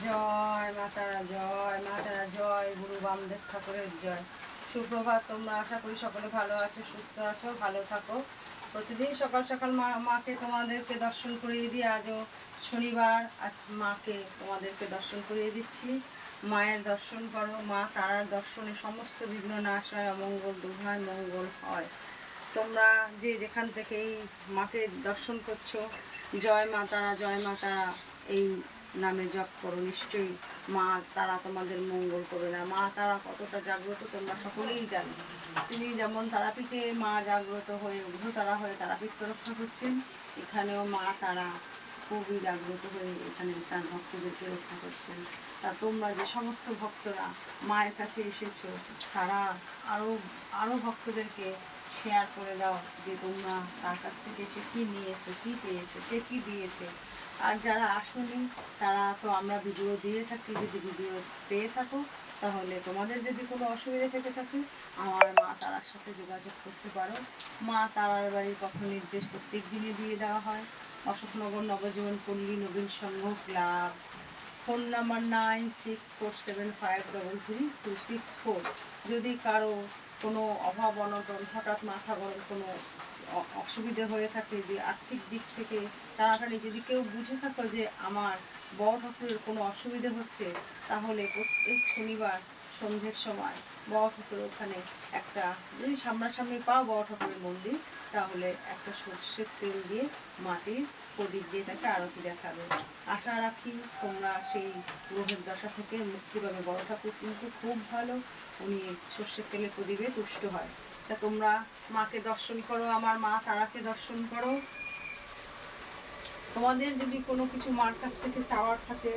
জয় মা তারা, জয় মা তারা, জয় গুরু বামদেব ঠাকুরের জয়। সুপ্রভাত। তোমরা আশা করি সকলে ভালো আছো, সুস্থ আছো, ভালো থাকো। প্রতিদিন সকাল সকাল মাকে তোমাদেরকে দর্শন করিয়ে দিই। আজও শনিবার, আজ মাকে তোমাদেরকে দর্শন করিয়ে দিচ্ছি। মায়ের দর্শন করো। মা তারার দর্শনে সমস্ত বিঘ্ন নাশ হয়, অমঙ্গল দূর হয়, মঙ্গল হয়। তোমরা যে যেখান থেকে এই মাকে দর্শন করছো, জয় মা তারা, জয় মা তারা এই নামে জপ করো। নিশ্চয়ই মা তারা তোমাদের মঙ্গল করবে না। মা তারা কতটা জাগ্রত তোমরা সকলেই জানো। তিনি যেমন তারাপীঠে মা জাগ্রত হয়ে, তারা হয়ে তারাপীঠকে রক্ষা করছেন, এখানেও মা তারা খুবই জাগ্রত হয়ে এখানে তার ভক্তদেরকে রক্ষা করছেন। তা তোমরা যে সমস্ত ভক্তরা মায়ের কাছে এসেছো, তারা আরও ভক্তদেরকে শেয়ার করে দাও যে তোমরা তার কাছ থেকে সে কী নিয়েছো, কী পেয়েছো, সে কী দিয়েছে। আর যারা আসেনি তারা তো আমরা ভিডিও দিয়ে থাকি, যদি ভিডিও পেয়ে থাকো তাহলে তোমাদের যদি কোনো অসুবিধা থেকে থাকে আমার মা তারার সাথে যোগাযোগ করতে পারো। মা তারার বাড়ির পক্ষ নির্দেশ প্রত্যেক দিনে দিয়ে দেওয়া হয়। অশোকনগর নবজীবন পল্লী নবীন সংঘ ক্লাব, ফোন নাম্বার 9647533264। যদি কারো কোনো অভাব অনটন, হঠাৎ মাথা গরম কোনো অসুবিধে হয়ে থাকে, যে আর্থিক দিক থেকে তাড়াতাড়ি যদি কেউ বুঝে থাকো যে আমার বড় ঠাকুরের কোনো অসুবিধে হচ্ছে, তাহলে প্রত্যেক শনিবার সন্ধ্যের সময় বড় ঠাকুরের ওখানে একটা, যদি সামনাসামনি পাও বড় ঠাকুরের মন্দির, তাহলে একটা সর্ষের তেল দিয়ে মাটির প্রদীপ দিয়ে তাকে আরতি দেখাবে। আশা রাখি তোমরা সেই গ্রহের দশা থেকে মুক্তি পাবে। বড় ঠাকুর কিন্তু খুব ভালো, উনি সর্ষের তেলে প্রদীপে তুষ্ট হয়। তা তোমরা মাকে দর্শন করো, আমার মা তারাকে দর্শন করো। তোমাদের যদি কোনো কিছু মার কাছ থেকে চাওয়ার থাকে,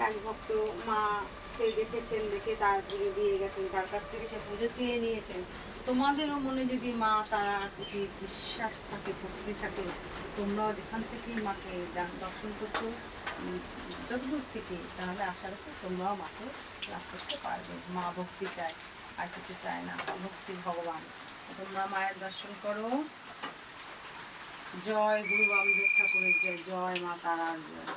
এক ভক্ত মাকে দেখেছেন, দেখে তার পুজো দিয়ে গেছেন, তার কাছ থেকে সে পুজো চেয়ে নিয়েছেন, তোমাদেরও মনে যদি মা তারার প্রতি বিশ্বাস থাকে, ভক্তি থাকে, তোমরাও যেখান থেকেই মাকে দর্শন করছো যতদূর থেকে, তাহলে আশা রাখো তোমরাও মাকে লাভ করতে পারবে। মা ভক্তি চায়, আর কিছু চায় না, ভক্তি ভগবান। তোমরা মায়ের দর্শন করো। জয় গুরু বামদেব ঠাকুরের জয়, জয় মা তারার জয়।